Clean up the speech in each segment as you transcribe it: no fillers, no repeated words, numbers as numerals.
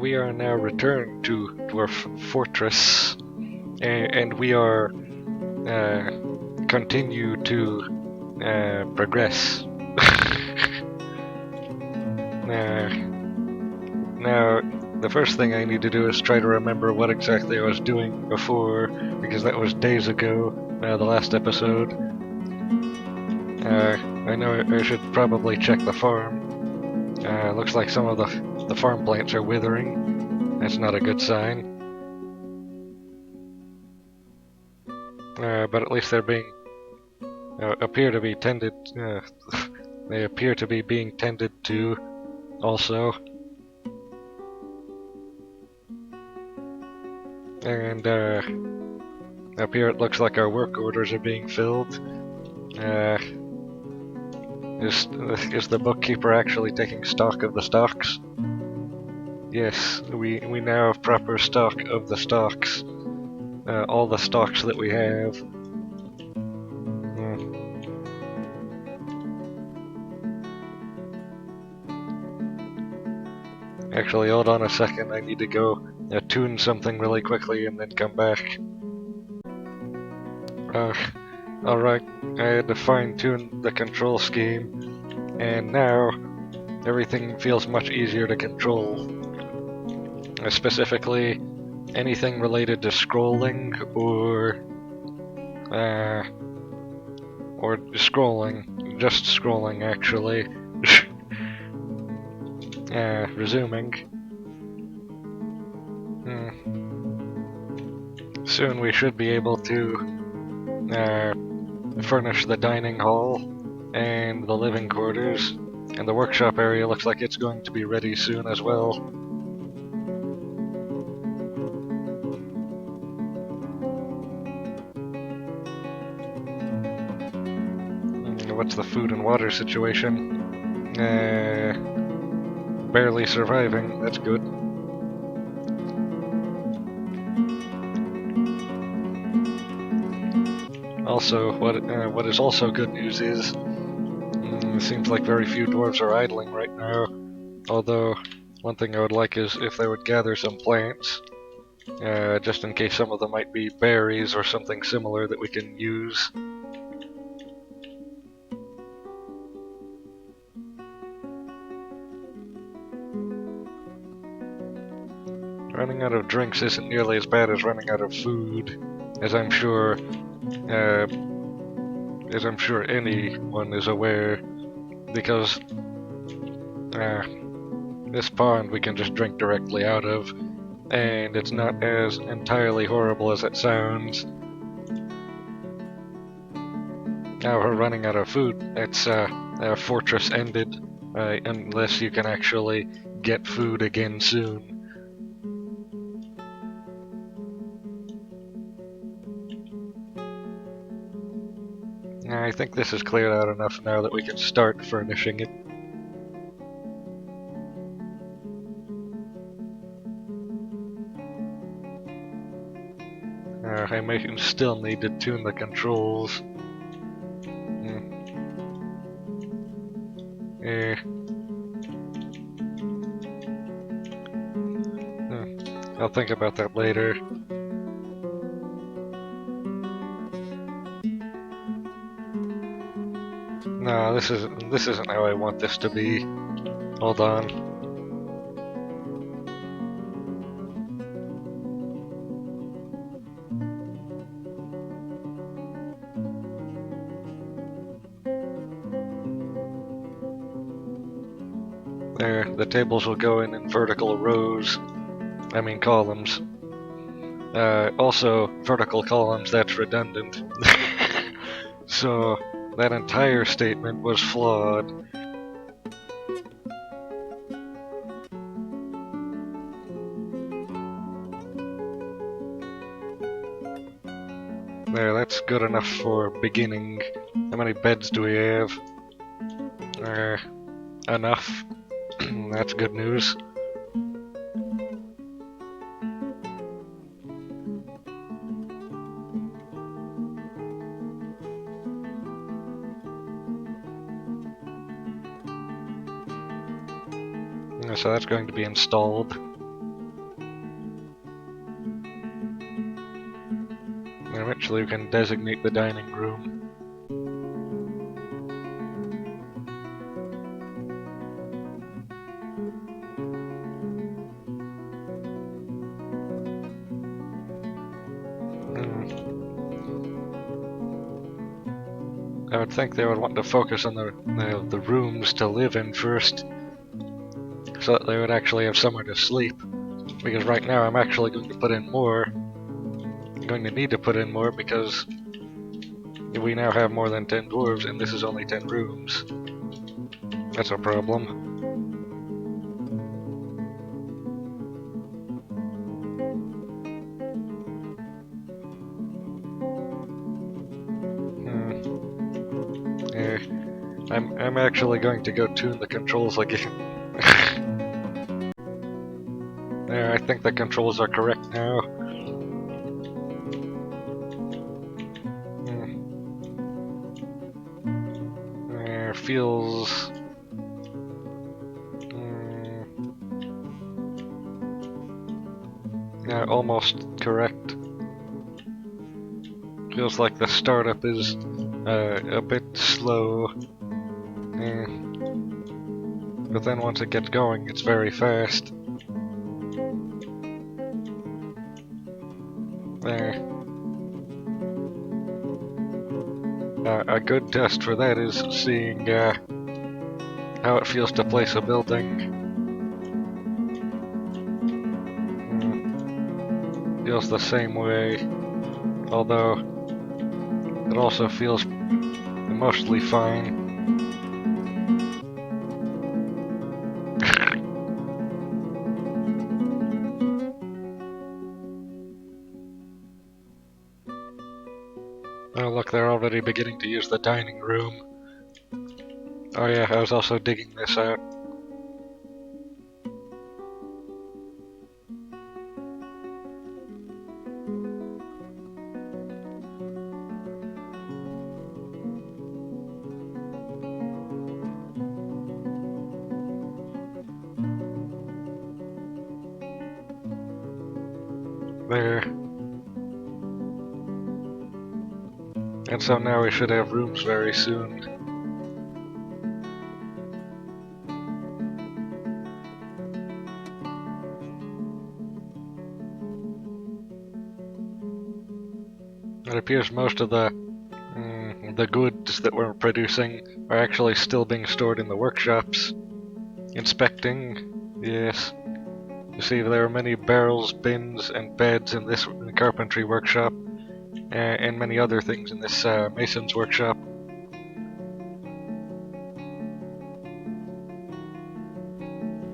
we are now returned to Dwarf Fortress, and we are continue to progress. Now, the first thing I need to do is try to remember what exactly I was doing before, because that was days ago, the last episode. I know I should probably check the farm. Looks like some of the farm plants are withering. That's not a good sign. But at least they're being appear to be tended. They appear to be being tended to, also. And up here it looks like our work orders are being filled. Is the bookkeeper actually taking stock of the stocks? Yes, we now have proper stock of the stocks. All the stocks that we have. Actually, hold on a second, I need to go tune something really quickly and then come back. Alright, I had to fine-tune the control scheme, and now everything feels much easier to control. Specifically, anything related to scrolling or scrolling, just scrolling actually. Resuming. Soon we should be able to furnish the dining hall and the living quarters, and the workshop area looks like it's going to be ready soon as well. What's the food and water situation? Barely surviving, that's good. Also, what is also good news is, it seems like very few dwarves are idling right now. Although, one thing I would like is if they would gather some plants, just in case some of them might be berries or something similar that we can use. Running out of drinks isn't nearly as bad as running out of food, as I'm sure anyone is aware, because this pond we can just drink directly out of, and it's not as entirely horrible as it sounds. Now we're running out of food. It's fortress ended, unless you can actually get food again soon. I think this is cleared out enough now that we can start furnishing it. I may still need to tune the controls. I'll think about that later. No, this isn't how I want this to be. Hold on. There, the tables will go in vertical rows. I mean columns. Also, vertical columns, that's redundant. So, that entire statement was flawed. There, that's good enough for beginning. How many beds do we have? Enough. That's good news. So that's going to be installed. Eventually we can designate the dining room. I would think they would want to focus on the rooms to live in first, so that they would actually have somewhere to sleep. Because right now I'm actually going to put in more. I'm going to need to put in more because we now have more than 10 dwarves and this is only 10 rooms. That's a problem. I'm actually going to go tune the controls again. I think the controls are correct now. Feels... yeah, almost correct. Feels like the startup is a bit slow. But then once it gets going, it's very fast. There. A good test for that is seeing how it feels to place a building. Feels the same way, although it also feels mostly fine. Oh look, they're already beginning to use the dining room. Oh yeah, I was also digging this out. There. And so now we should have rooms very soon. It appears most of the goods that we're producing are actually still being stored in the workshops. Inspecting, yes. You see, there are many barrels, bins, and beds in this carpentry workshop, and many other things in this mason's workshop.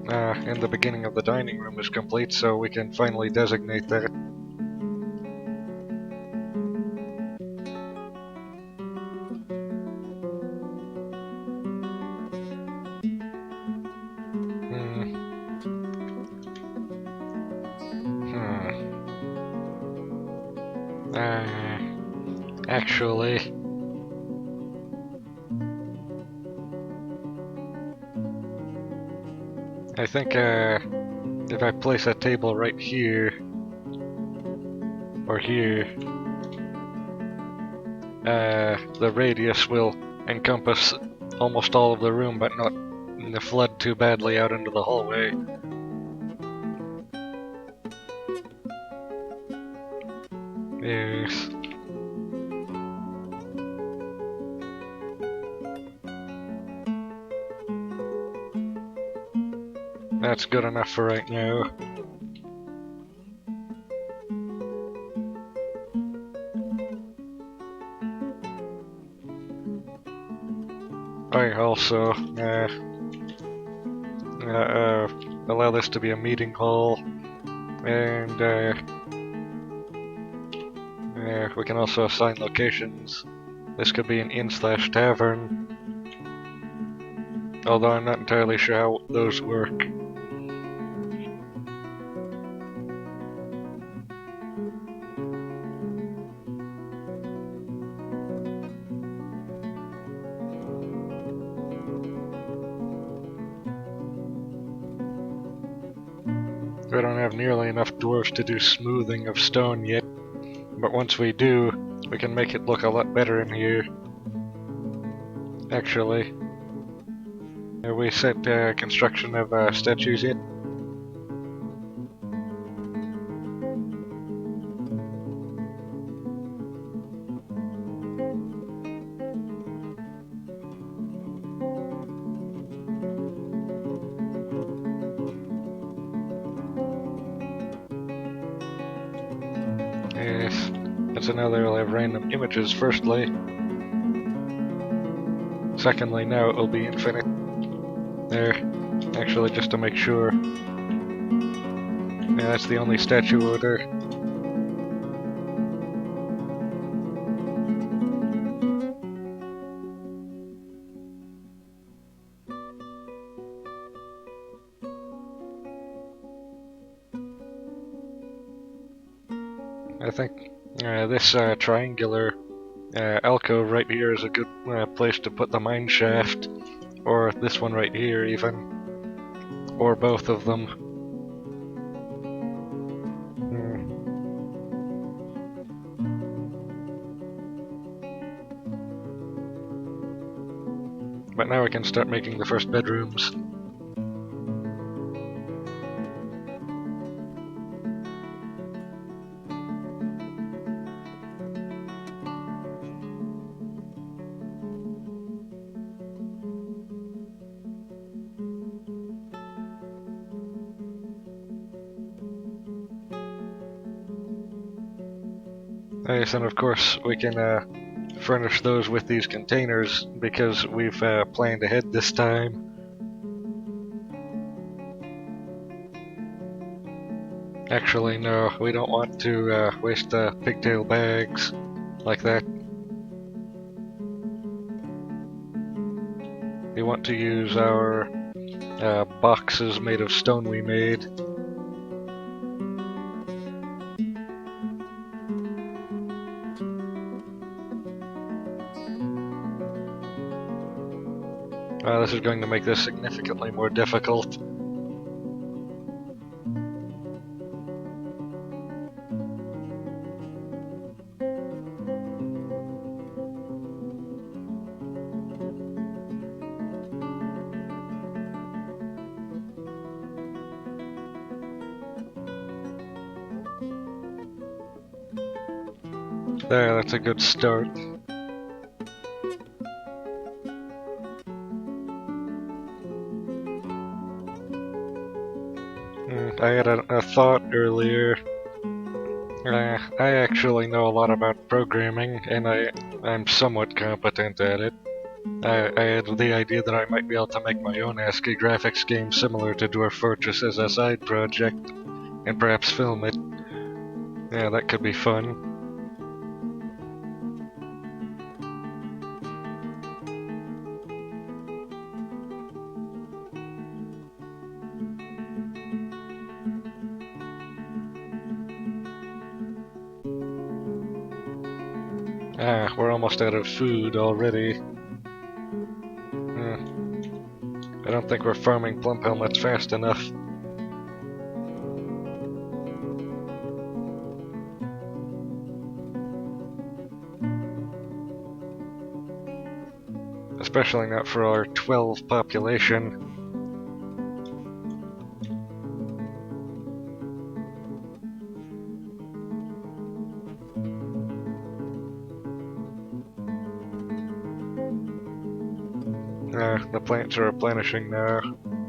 And the beginning of the dining room is complete, so we can finally designate that. Actually, I think if I place a table right here, or here, the radius will encompass almost all of the room, but not flood too badly out into the hallway. Yes. That's good enough for right now. I also allow this to be a meeting hall, and we can also assign locations. This could be an inn/tavern, although I'm not entirely sure how those work. We don't have nearly enough dwarves to do smoothing of stone yet, but once we do, We can make it look a lot better in here. Actually. Have we set construction of statues yet? Yes. So now they'll have random images, firstly. Secondly, now it will be infinite. There. Actually, just to make sure. Yeah, that's the only statue order. I think this triangular alcove right here is a good place to put the mine shaft. Or this one right here, even. Or both of them. But now we can start making the first bedrooms. Yes, and of course we can furnish those with these containers because we've planned ahead this time. Actually, no, we don't want to waste pigtail bags like that. We want to use our boxes made of stone we made. This is going to make this significantly more difficult. There, that's a good start. I had a thought earlier. I actually know a lot about programming, and I'm somewhat competent at it. I had the idea that I might be able to make my own ASCII graphics game similar to Dwarf Fortress as a side project, and perhaps film it. Yeah, that could be fun. We're almost out of food already. I don't think we're farming plump helmets fast enough. Especially not for our 12 population. The plants are replenishing now.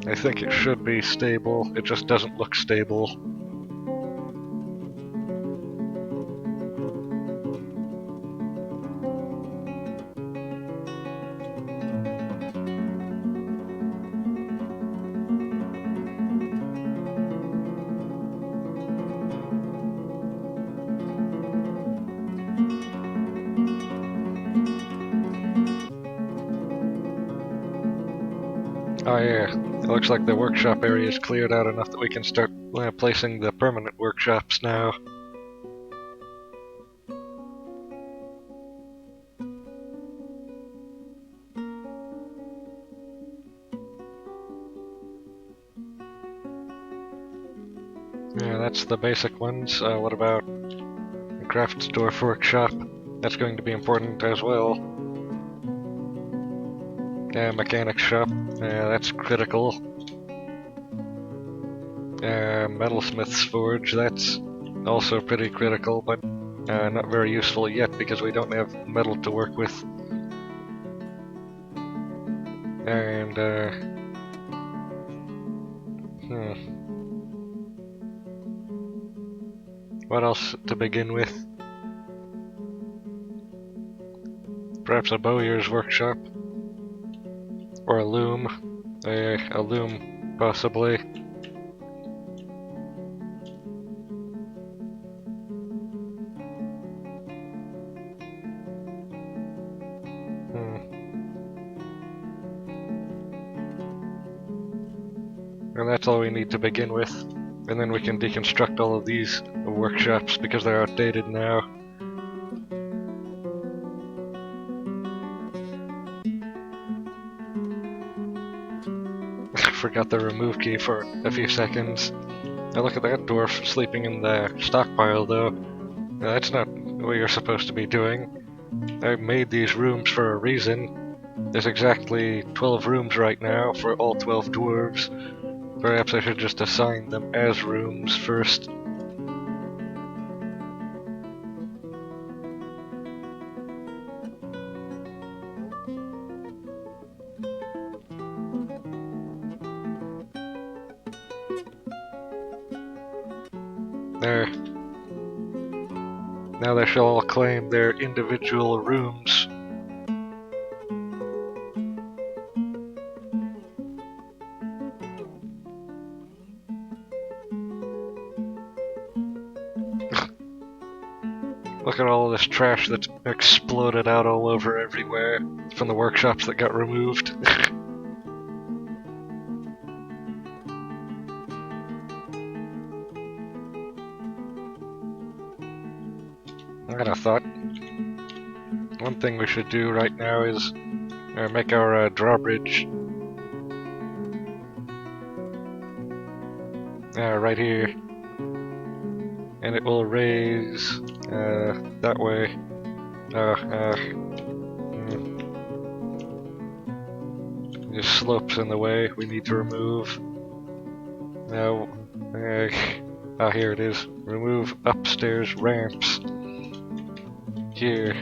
I think it should be stable, it just doesn't look stable. Oh yeah, it looks like the workshop area is cleared out enough that we can start placing the permanent workshops now. Yeah, that's the basic ones. What about the craft Dwarf workshop? That's going to be important as well. Mechanic shop, that's critical. Metalsmith's forge, that's also pretty critical, but not very useful yet because we don't have metal to work with. And, what else to begin with? Perhaps a bowyer's workshop? Or a loom? A loom, possibly. And that's all we need to begin with. And then we can deconstruct all of these workshops because they're outdated now. Forgot the remove key for a few seconds. Now look at that dwarf sleeping in the stockpile though. Now, that's not what you're supposed to be doing. I made these rooms for a reason. There's exactly 12 rooms right now for all 12 dwarves. Perhaps I should just assign them as rooms first. There. Now they shall all claim their individual rooms. Look at all this trash that's exploded out all over everywhere from the workshops that got removed. I got a thought. One thing we should do right now is make our drawbridge right here. And it will raise that way. Just slopes in the way we need to remove. Now, here it is. Remove upstairs ramps. Here.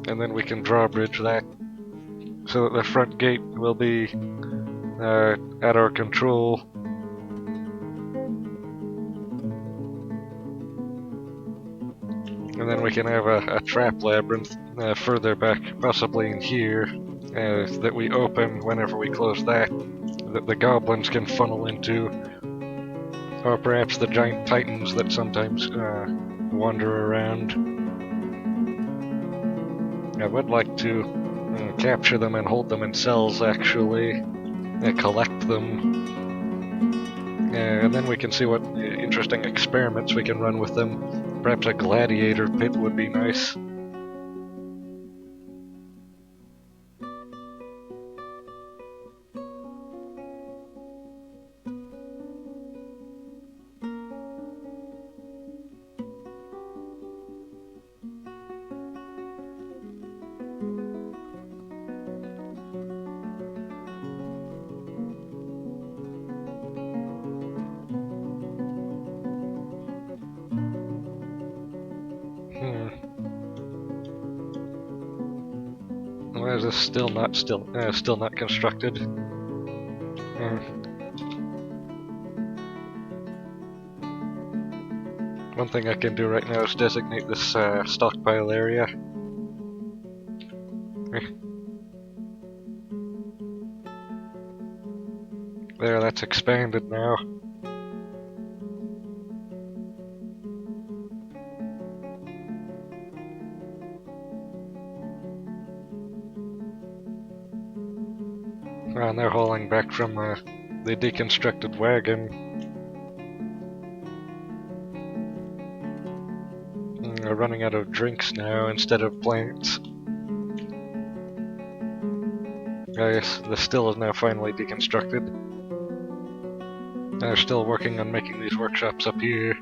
And then we can drawbridge that. So that the front gate will be at our control. And then we can have a trap labyrinth further back, possibly in here, that we open whenever we close that the goblins can funnel into. Or perhaps the giant titans that sometimes wander around. I would like to capture them and hold them in cells, actually. Collect them. And then we can see what interesting experiments we can run with them. Perhaps a gladiator pit would be nice. Why is this still not constructed? One thing I can do right now is designate this stockpile area. There, that's expanded now. And they're hauling back from the deconstructed wagon. They're running out of drinks now instead of plants. Yes, the still is now finally deconstructed. They're still working on making these workshops up here.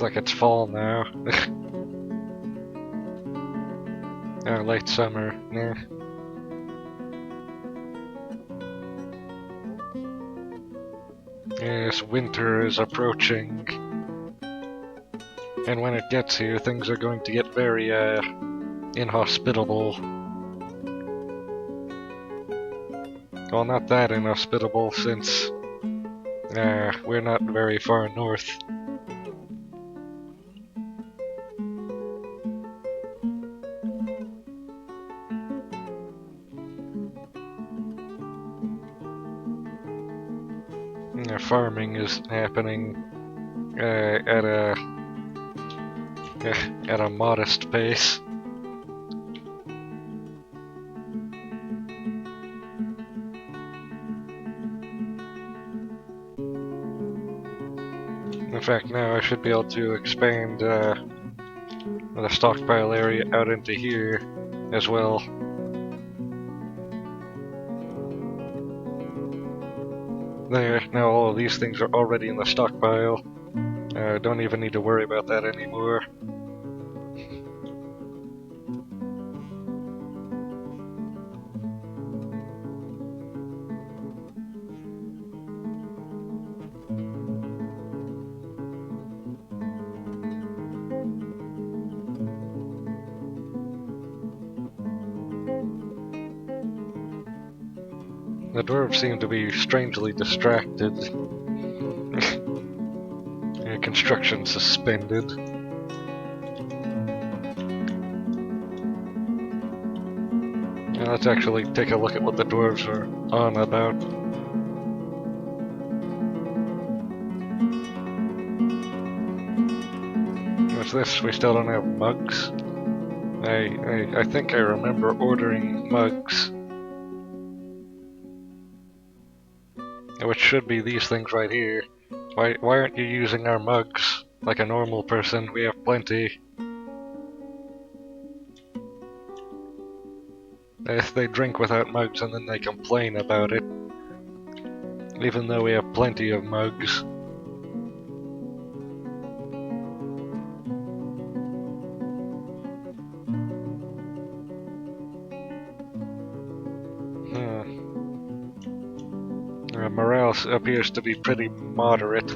like it's fall now. Late summer. Nah. Yes, winter is approaching. And when it gets here, things are going to get very, inhospitable. Well, not that inhospitable, since, we're not very far north. Farming is happening, at a modest pace. In fact, now I should be able to expand the stockpile area out into here as well. There, now all of these things are already in the stockpile. Don't even need to worry about that anymore. The dwarves seem to be strangely distracted. Construction suspended. Let's actually take a look at what the dwarves are on about. What's this? We still don't have mugs? I think I remember ordering mugs. Which should be these things right here. Why aren't you using our mugs like a normal person? We have plenty. They drink without mugs and then they complain about it. Even though we have plenty of mugs. Morale appears to be pretty moderate.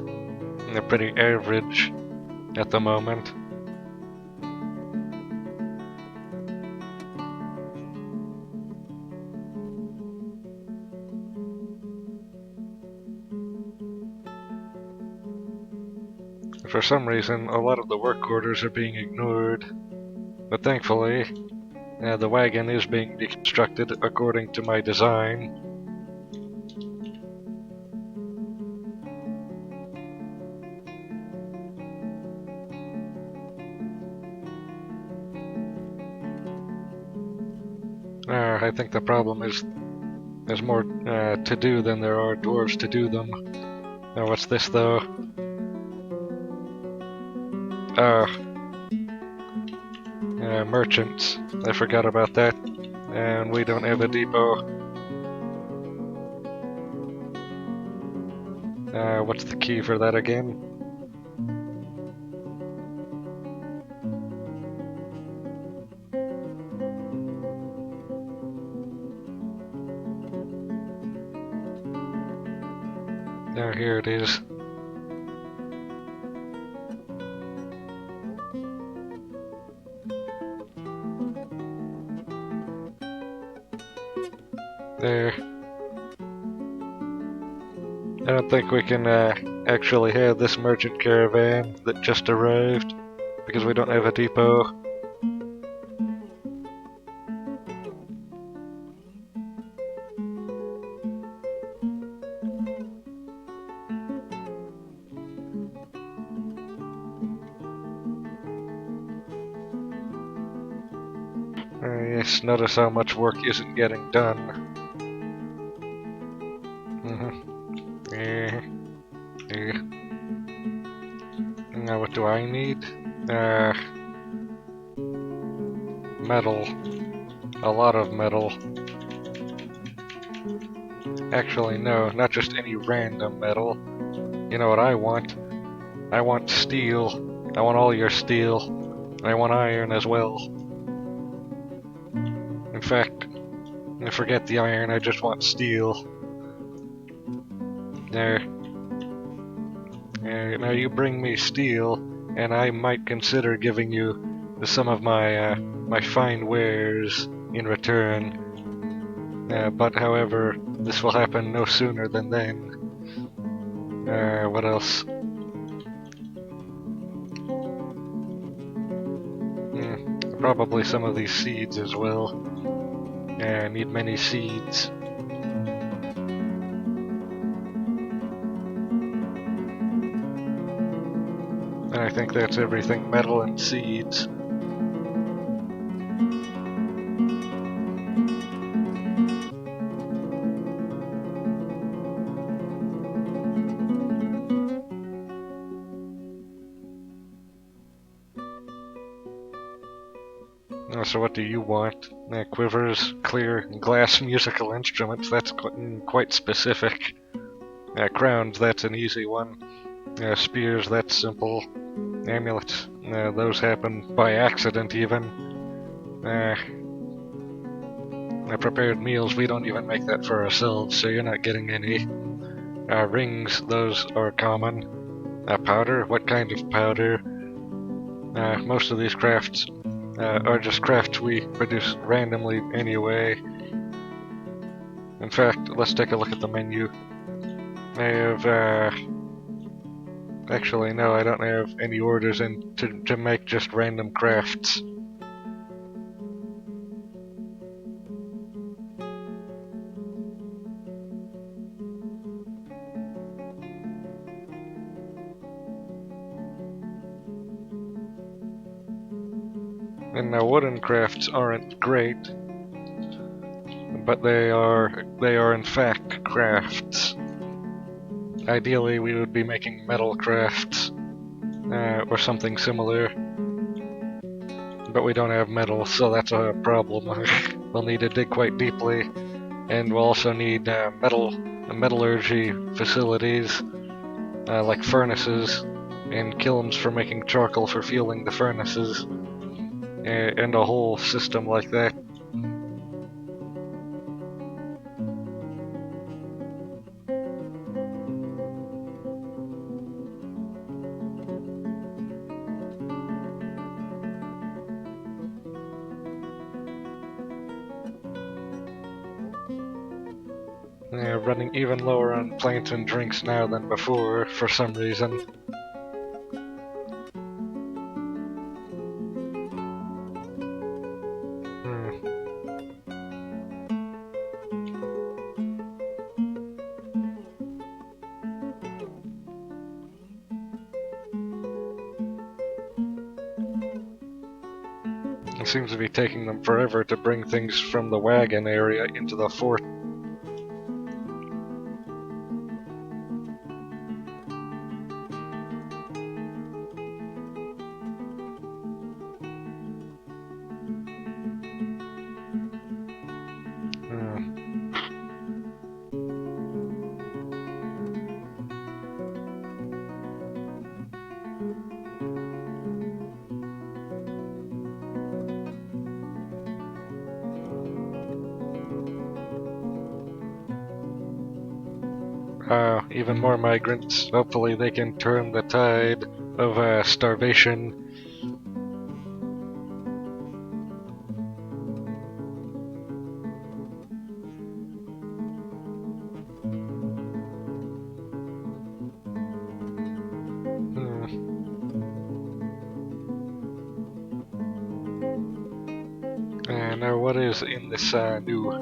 They're pretty average at the moment. For some reason, a lot of the work orders are being ignored, but thankfully, the wagon is being deconstructed according to my design. I think the problem is there's more to do than there are dwarves to do them. What's this though? Merchants. I forgot about that. And we don't have a depot. What's the key for that again? Here it is. There. I don't think we can actually have this merchant caravan that just arrived because we don't have a depot. Yes, notice how much work isn't getting done. Now what do I need? Metal. A lot of metal. Actually, no, not just any random metal. You know what I want? I want steel. I want all your steel. I want iron as well. In fact, I forget the iron, I just want steel. There. Now you bring me steel, and I might consider giving you some of my fine wares in return. But however, this will happen no sooner than then. What else? Probably some of these seeds as well. I need many seeds. And I think that's everything, metal and seeds. So what do you want? Quivers, clear, glass musical instruments, that's quite specific. Crowns, that's an easy one. Spears, that's simple. Amulets, those happen by accident even. Prepared meals, we don't even make that for ourselves, so you're not getting any. Rings, those are common. Powder, what kind of powder? Most of these crafts are just crafts we produce randomly anyway. In fact, let's take a look at the menu. I have, actually no, I don't have any orders in to make just random crafts. And now wooden crafts aren't great, but they are in fact crafts. Ideally, we would be making metal crafts, or something similar. But we don't have metal, so that's a problem. We'll need to dig quite deeply, and we'll also need metallurgy facilities, like furnaces, and kilns for making charcoal for fueling the furnaces, and a whole system like that. Running even lower on plants and drinks now than before, for some reason. It seems to be taking them forever to bring things from the wagon area into the fort. Even more migrants. Hopefully they can turn the tide of starvation. Now what is in this new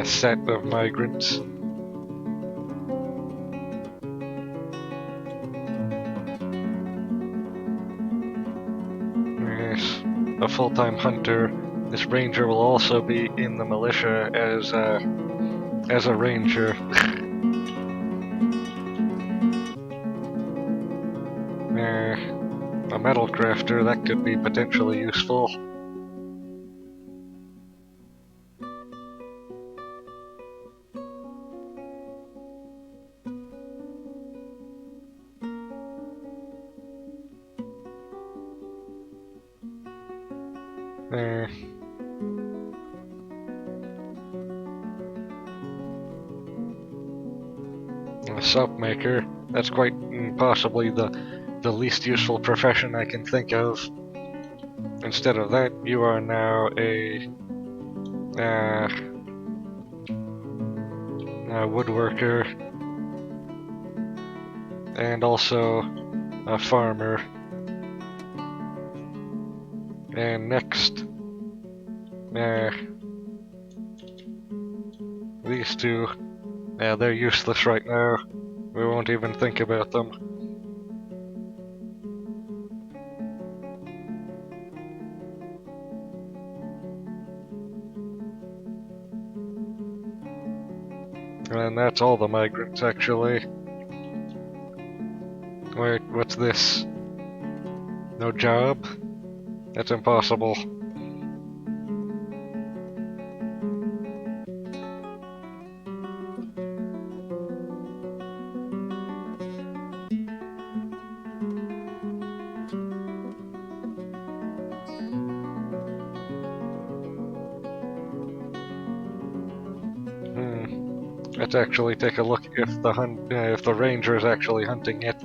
set of migrants? Yes, a full-time hunter. This ranger will also be in the militia as a ranger. A metal crafter, that could be potentially useful. A soap maker. That's quite possibly the least useful profession I can think of. Instead of that, you are now a woodworker and also a farmer. And next, these two, they're useless right now. We won't even think about them. And that's all the migrants, actually. Wait, what's this? No job? That's impossible. Let's actually take a look if the ranger is actually hunting it.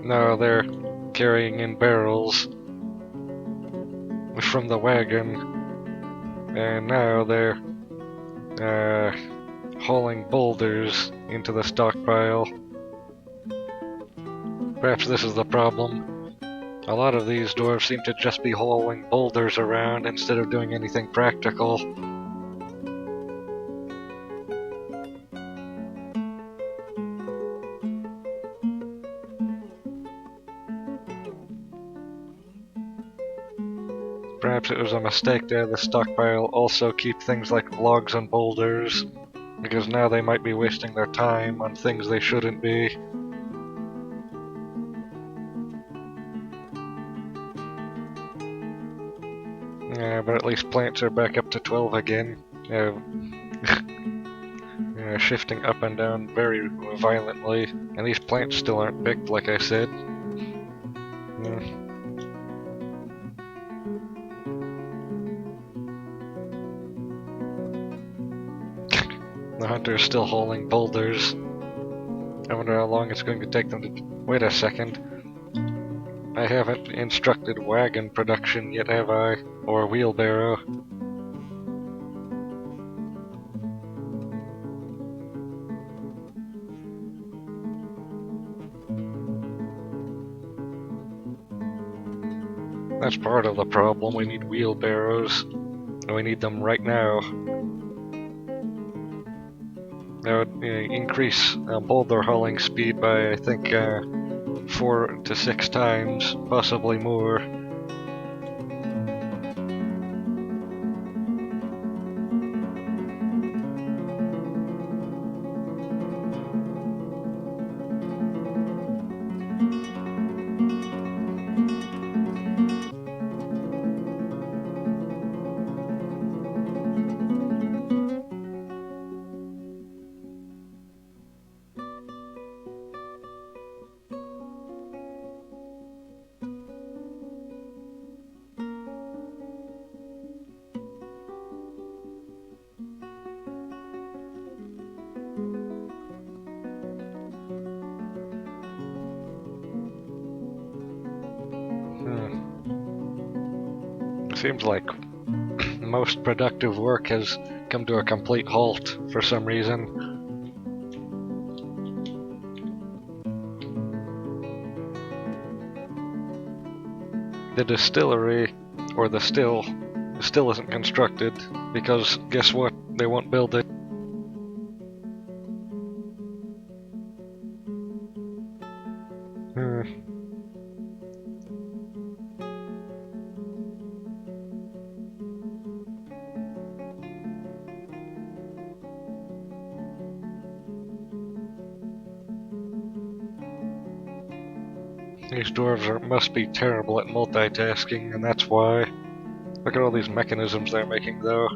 No, they're carrying in barrels from the wagon, and now they're hauling boulders into the stockpile. Perhaps this is the problem. A lot of these dwarves seem to just be hauling boulders around instead of doing anything practical. Perhaps it was a mistake to have the stockpile also keep things like logs and boulders, because now they might be wasting their time on things they shouldn't be. Yeah, but at least plants are back up to 12 again. Shifting up and down very violently, and these plants still aren't picked, like I said. The hunter's still hauling boulders. I wonder how long it's going to take them to... Wait a second. I haven't instructed wagon production yet, have I? Or wheelbarrow. That's part of the problem. We need wheelbarrows. And we need them right now. That would increase boulder hauling speed by, I think, 4 to 6 times, possibly more. Seems like most productive work has come to a complete halt for some reason. The distillery, or the still isn't constructed, because guess what? They won't build it. These dwarves must be terrible at multitasking, and that's why. Look at all these mechanisms they're making, though.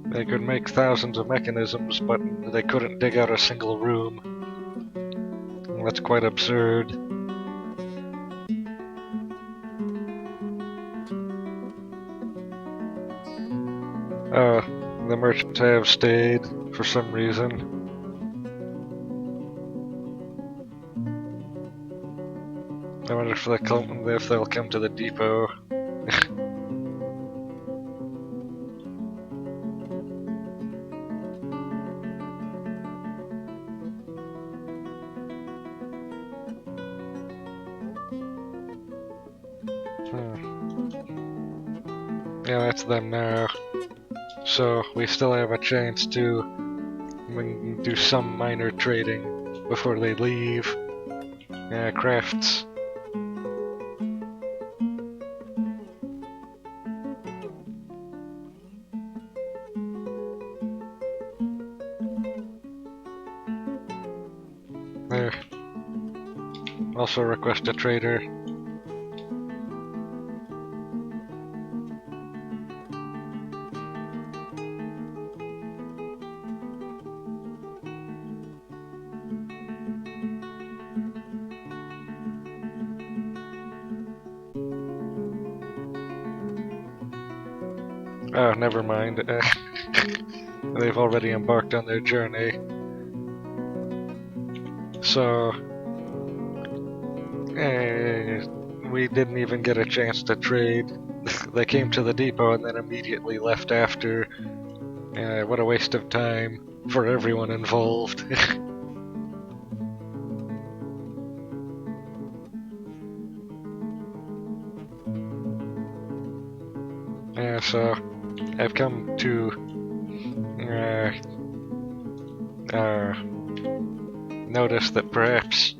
They could make thousands of mechanisms, but they couldn't dig out a single room. That's quite absurd. The merchants have stayed for some reason. I wonder if they'll come to the depot. Yeah, that's them now. So we still have a chance to do some minor trading before they leave. Crafts. There. Also request a trader. Oh, never mind. They've already embarked on their journey. So, we didn't even get a chance to trade. They came to the depot and then immediately left after. What a waste of time for everyone involved. So I've come to notice that perhaps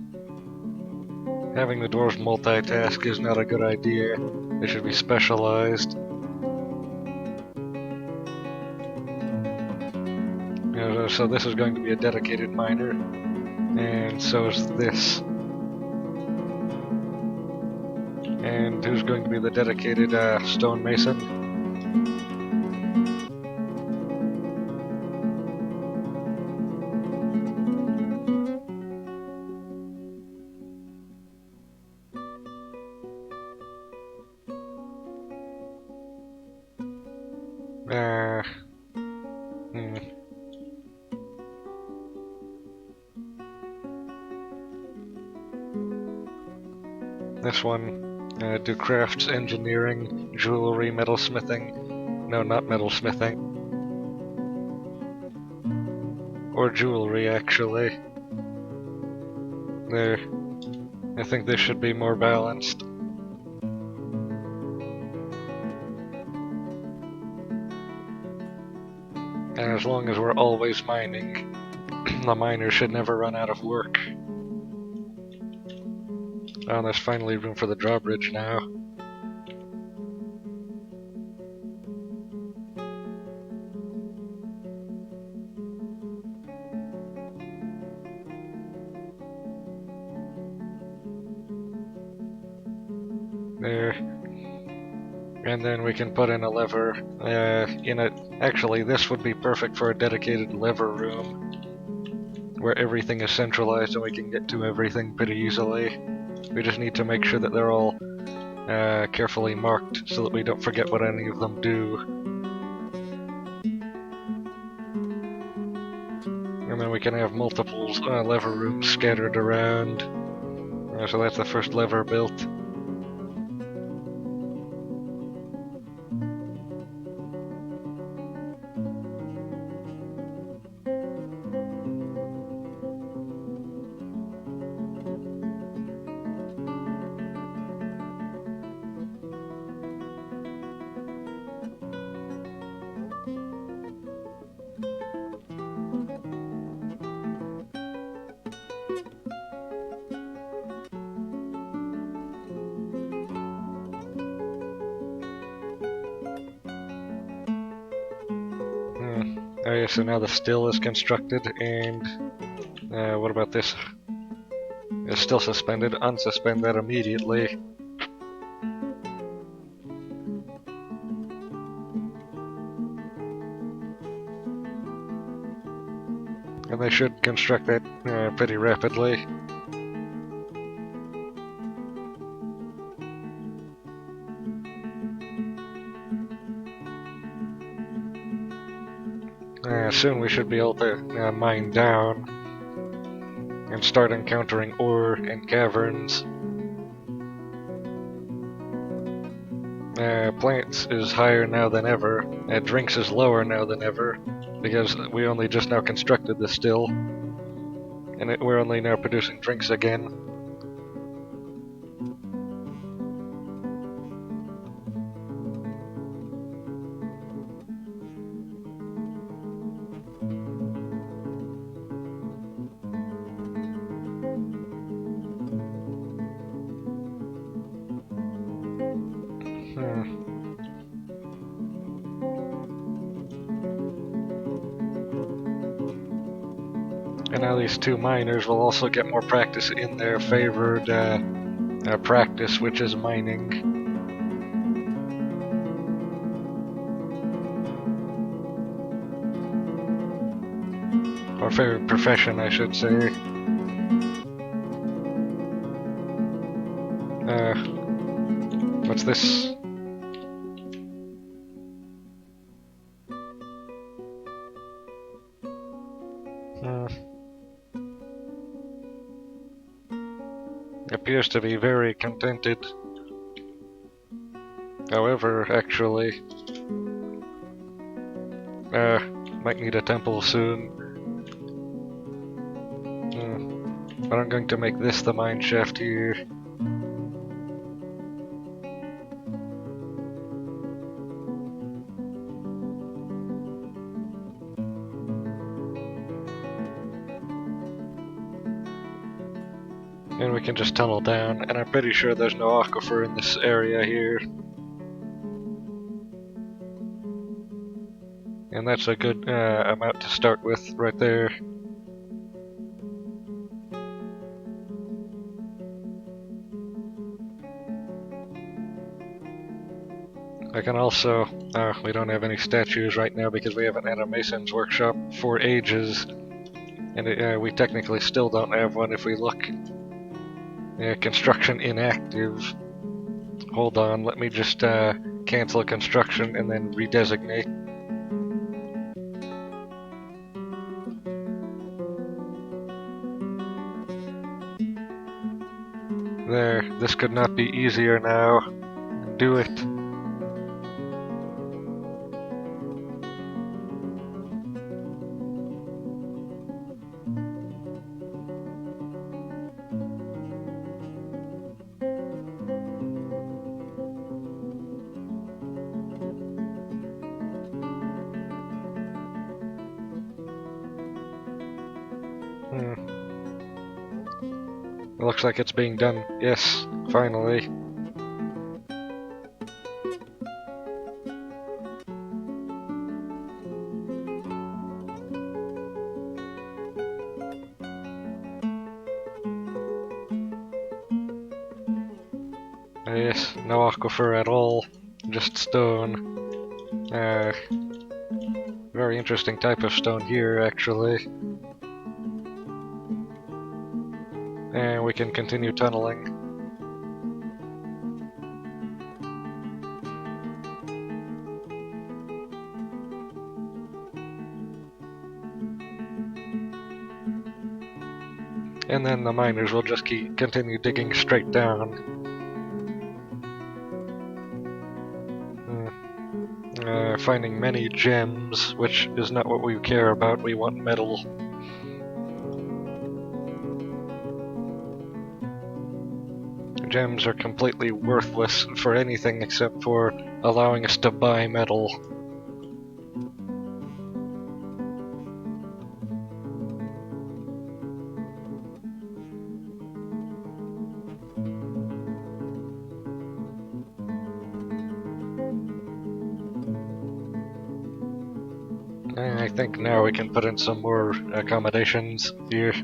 having the dwarves multitask is not a good idea. They should be specialized. So this is going to be a dedicated miner, and so is this. And who's going to be the dedicated stonemason? This one, do crafts, engineering, jewelry, metalsmithing. No, not metalsmithing. Or jewelry, actually. There. I think this should be more balanced. And as long as we're always mining, the miners should never run out of work. Oh, there's finally room for the drawbridge now. There. And then we can put in a lever in it. Actually, this would be perfect for a dedicated lever room where everything is centralized and we can get to everything pretty easily. We just need to make sure that they're all carefully marked so that we don't forget what any of them do. And then we can have multiple lever rooms scattered around. So that's the first lever built. Okay, so now the still is constructed, and what about this? It's still suspended. Unsuspend that immediately. And they should construct that pretty rapidly. soon we should be able to mine down and start encountering ore in caverns. Plants is higher now than ever. Drinks is lower now than ever, because we only just now constructed the still, and we're only now producing drinks again. And now these two miners will also get more practice in their favored practice, which is mining. Or favorite profession, I should say. What's this? Appears to be very contented. However, actually, might need a temple soon. But I'm going to make this the mine shaft here. And we can just tunnel down, and I'm pretty sure there's no aquifer in this area here. And that's a good amount to start with right there. I can also, we don't have any statues right now because we haven't had a mason's workshop for ages. And we technically still don't have one if we look. Construction inactive. Hold on, let me just cancel construction and then redesignate. There, this could not be easier now. Do it. It looks like it's being done. Yes, finally. Yes, no aquifer at all, just stone. Very interesting type of stone here, actually. And we can continue tunneling. And then the miners will just continue digging straight down. Finding many gems, which is not what we care about. We want metal. Gems are completely worthless for anything except for allowing us to buy metal. I think now we can put in some more accommodations here.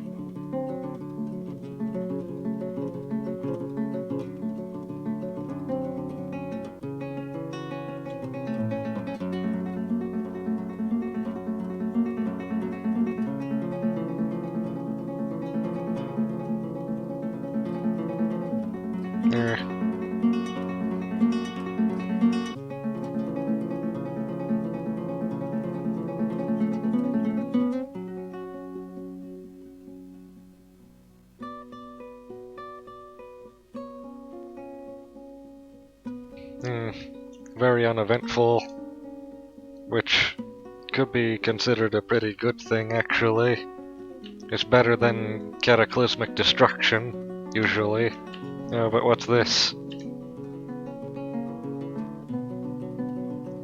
Very uneventful, which could be considered a pretty good thing, actually. It's better than cataclysmic destruction, usually. But what's this?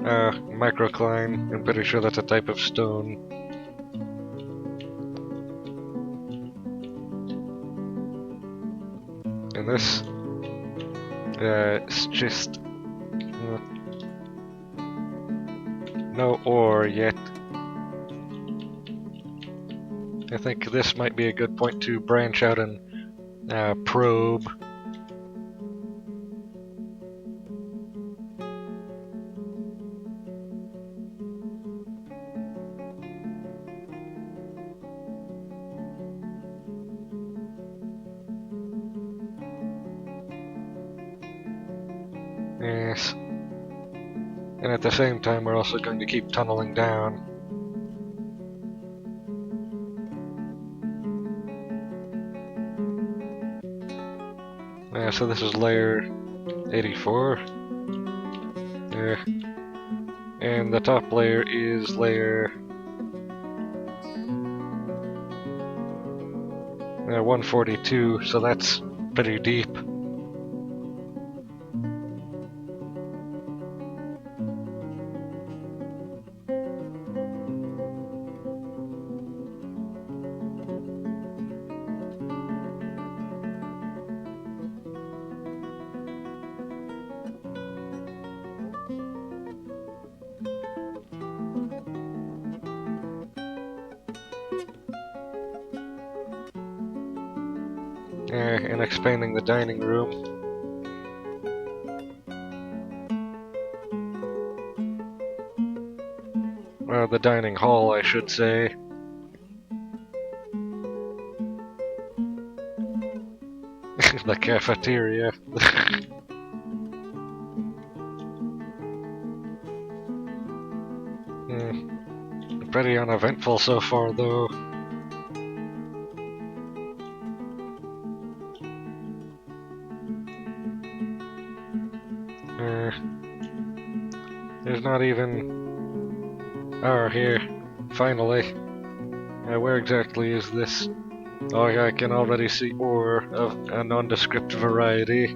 Microcline. I'm pretty sure that's a type of stone. And this? It's just... no ore yet. I think this might be a good point to branch out and probe. Yes. And at the same time, we're also going to keep tunneling down. So this is layer 84. And the top layer is layer 142, so that's pretty deep. And expanding the dining room. The dining hall, I should say. The cafeteria. Pretty uneventful so far, though. There's not even... oh, here. Finally. Where exactly is this? Oh yeah, I can already see ore of a nondescript variety.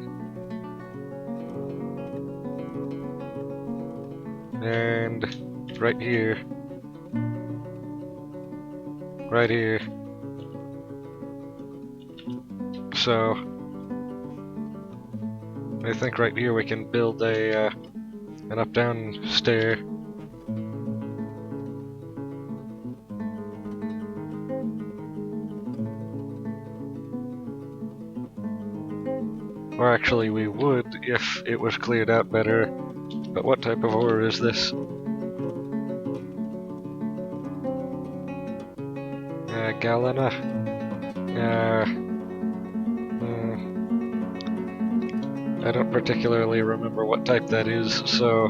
And right here. Right here. So I think right here we can build a an up-down stair. Or actually we would if it was cleared out better. But what type of ore is this? Galena? I don't particularly remember what type that is, so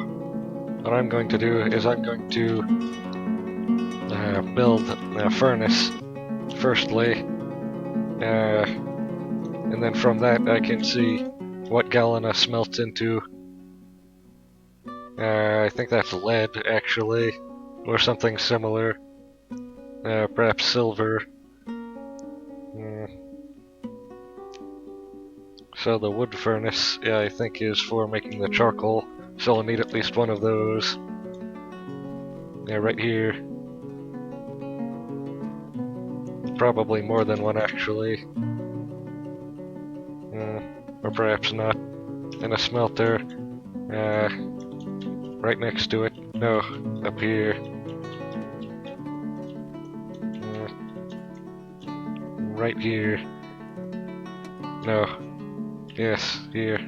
what I'm going to do is I'm going to build a furnace, firstly, and then from that I can see what Galena smelts into. I think that's lead, actually, or something similar. Perhaps silver. So the wood furnace, yeah, I think is for making the charcoal, so I'll need at least one of those. Yeah, right here. Probably more than one, actually. Or perhaps not. And a smelter. Right next to it. No, up here. Right here. No. Yes, here.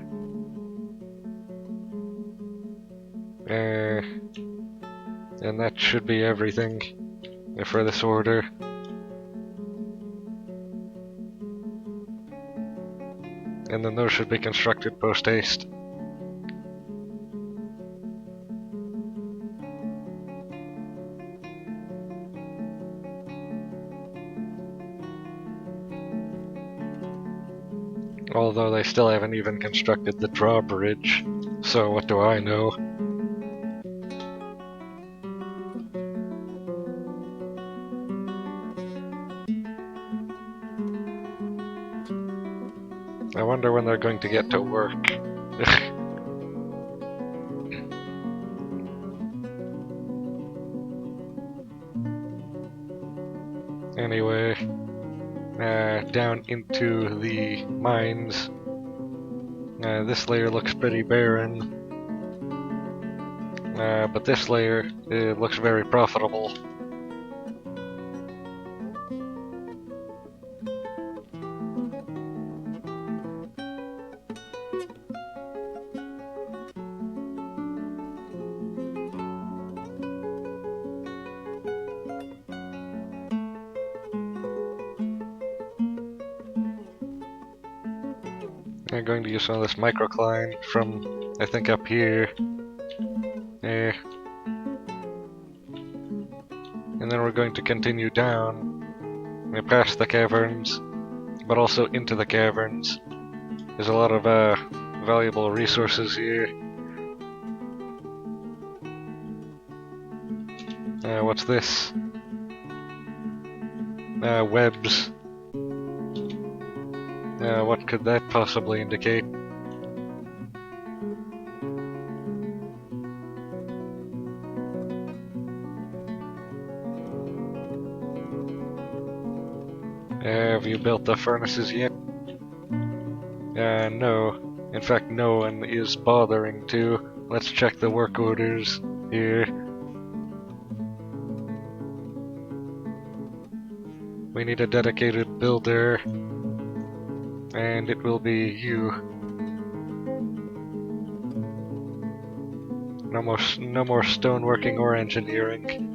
And that should be everything for this order. And then those should be constructed post-haste. Although they still haven't even constructed the drawbridge. So what do I know? I wonder when they're going to get to work. Anyway, down into the mines. This layer looks pretty barren, but this layer looks very profitable. I'm going to use some of this microcline from, I think, up here. And then we're going to continue down, past the caverns, but also into the caverns. There's a lot of valuable resources here. What's this? Webs. What could that possibly indicate? Have you built the furnaces yet? No. In fact, no one is bothering to. Let's check the work orders here. We need a dedicated builder, and it will be you. No more stoneworking or engineering.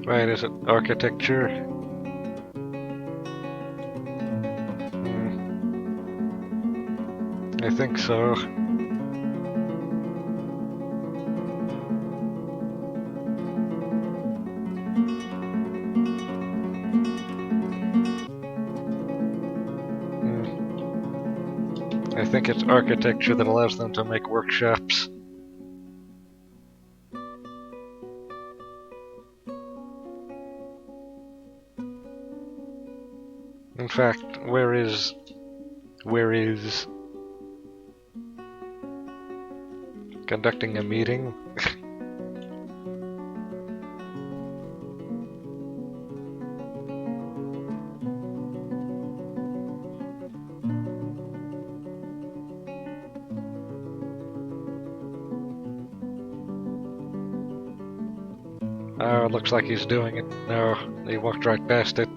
Right, is it architecture? I think so. I think it's architecture that allows them to make workshops. In fact, where is conducting a meeting? Oh, it looks like he's doing it. No, he walked right past it.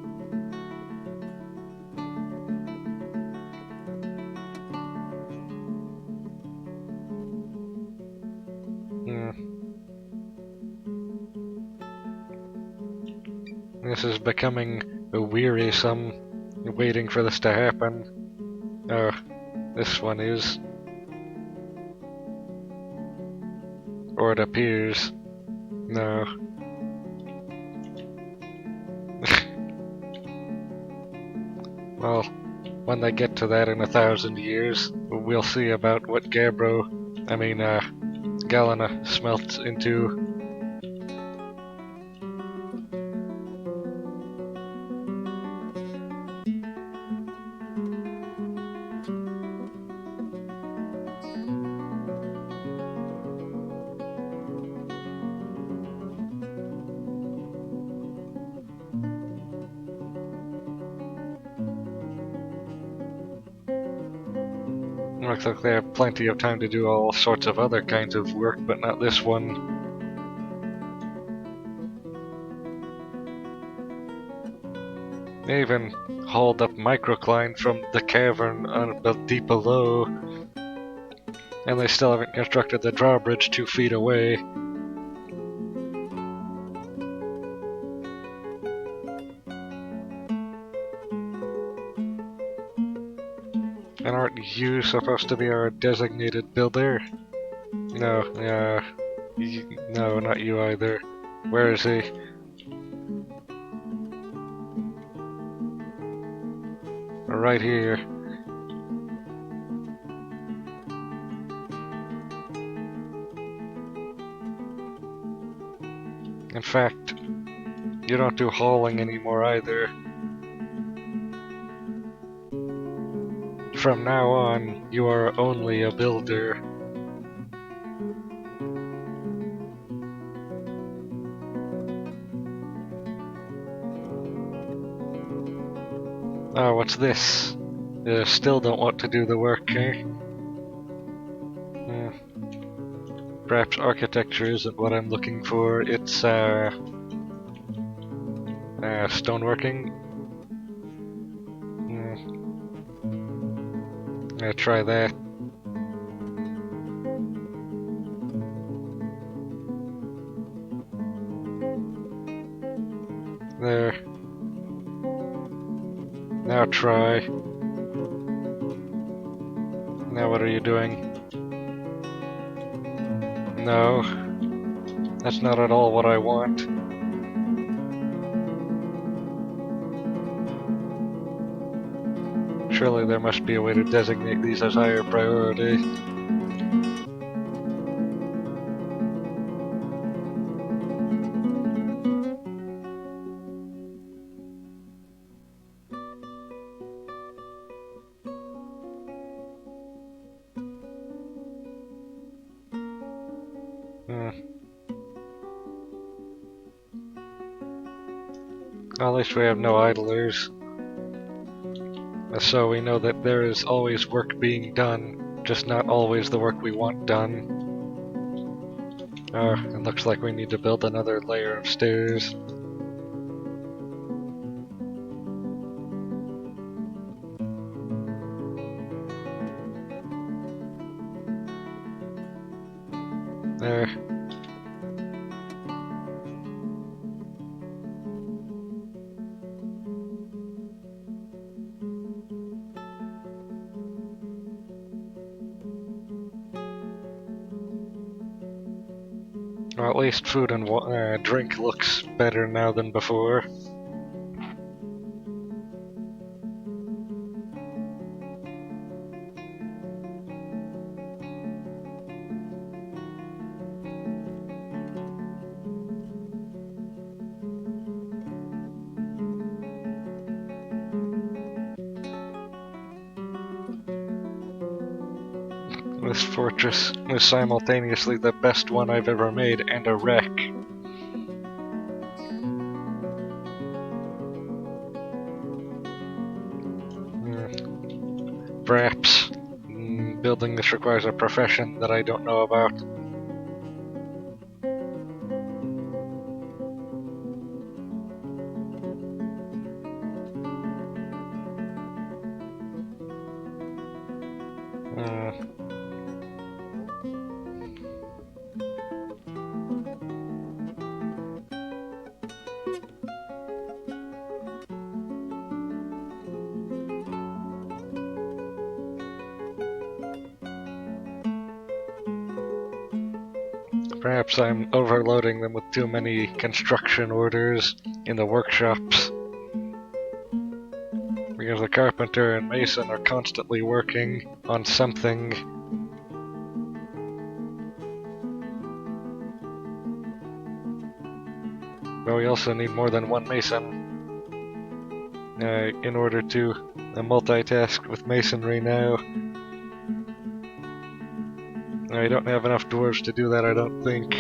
This is becoming wearisome, waiting for this to happen. Oh, this one is. Or it appears. No. Well, when they get to that in 1,000 years, we'll see about what Galena smelts into. Looks like they have plenty of time to do all sorts of other kinds of work, but not this one. They even hauled up microcline from the cavern deep below, and they still haven't constructed the drawbridge 2 feet away. And aren't you supposed to be our designated builder? No, no, not you either. Where is he? right here. In fact, you don't do hauling anymore either. From now on, you are only a builder. Oh, what's this? Still don't want to do the work, eh? Perhaps architecture isn't what I'm looking for. It's, stoneworking. Try that. There. Now try. Now what are you doing? No. That's not at all what I want. Surely there must be a way to designate these as higher priority. At least we have no idlers. So we know that there is always work being done, just not always the work we want done. Oh, it looks like we need to build another layer of stairs. There. Well, at least food and drink looks better now than before. This fortress is simultaneously the best one I've ever made and a wreck. Perhaps building this requires a profession that I don't know about. Perhaps I'm overloading them with too many construction orders in the workshops. Because the carpenter and mason are constantly working on something. But we also need more than one mason in order to multitask with masonry now. I don't have enough dwarves to do that, I don't think.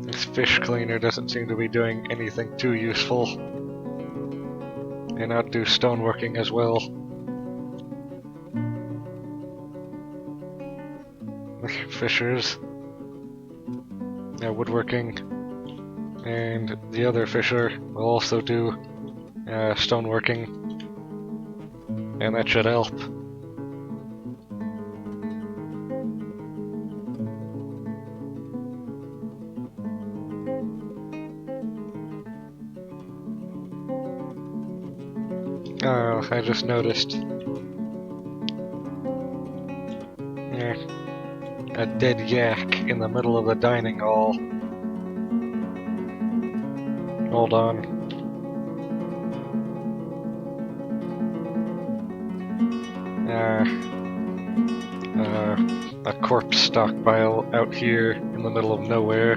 This fish cleaner doesn't seem to be doing anything too useful. And not do stoneworking as well. Fishers. Woodworking. And the other fisher will also do stoneworking, and that should help. Oh, I just noticed. A dead yak in the middle of the dining hall. Hold on. A corpse stockpile out here in the middle of nowhere.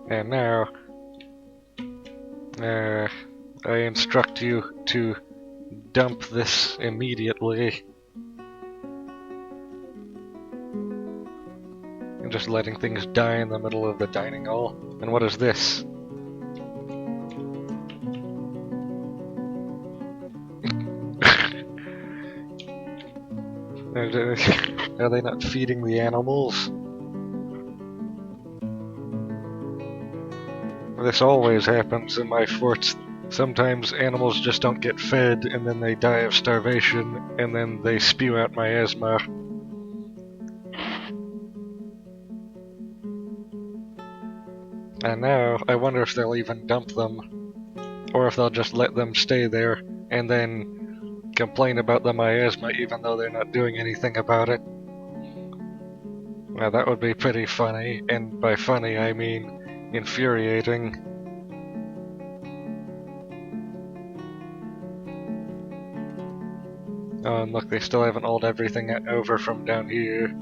And now, I instruct you to dump this immediately. And just letting things die in the middle of the dining hall. And what is this? Are they not feeding the animals? This always happens in my forts. Sometimes animals just don't get fed, and then they die of starvation, and then they spew out miasma. And now, I wonder if they'll even dump them, or if they'll just let them stay there, and then complain about the miasma even though they're not doing anything about it. Now that would be pretty funny, and by funny I mean infuriating. Oh, and look, they still haven't hauled everything over from down here.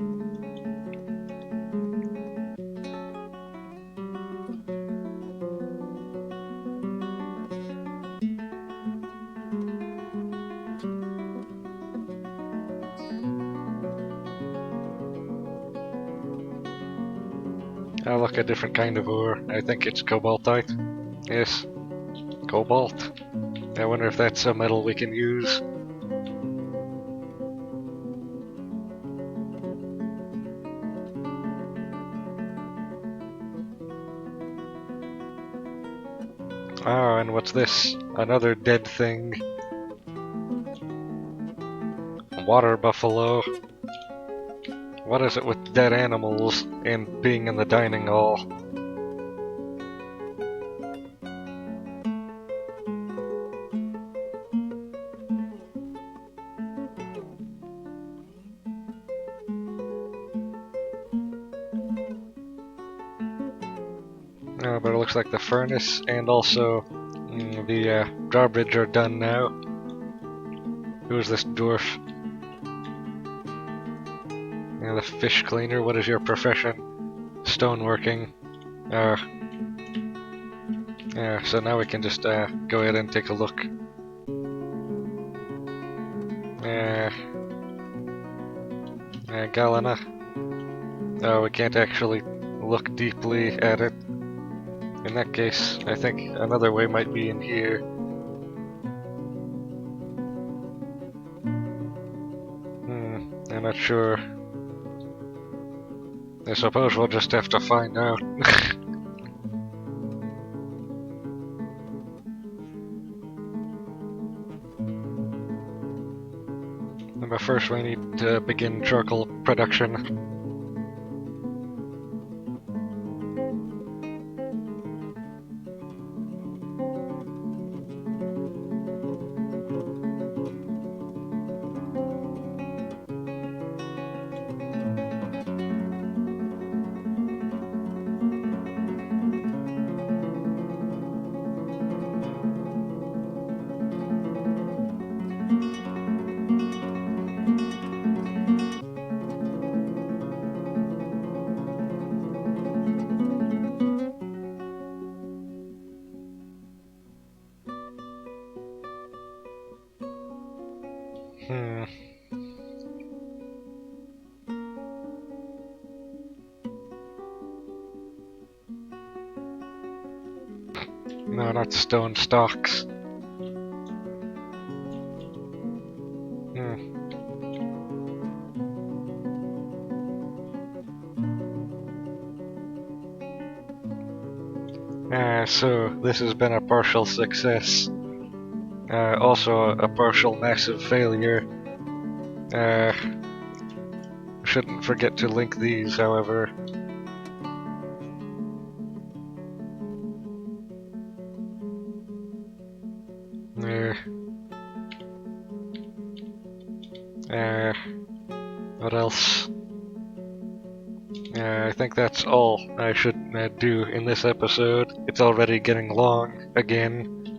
Oh, look, a different kind of ore. I think it's cobaltite. Yes, cobalt. I wonder if that's a metal we can use. Oh, and what's this? Another dead thing. Water buffalo. What is it with dead animals and being in the dining hall? But it looks like the furnace and also the drawbridge are done now. Who is this dwarf? The fish cleaner. What is your profession? Stoneworking. Yeah, so now we can just go ahead and take a look. Galena. Oh, we can't actually look deeply at it. In that case, I think another way might be in here. I'm not sure. I suppose we'll just have to find out. But first we need to begin charcoal production. No, not stone stalks. So this has been a partial success. Also a partial massive failure. Shouldn't forget to link these, however. What else? I think that's all I should do in this episode. It's already getting long again.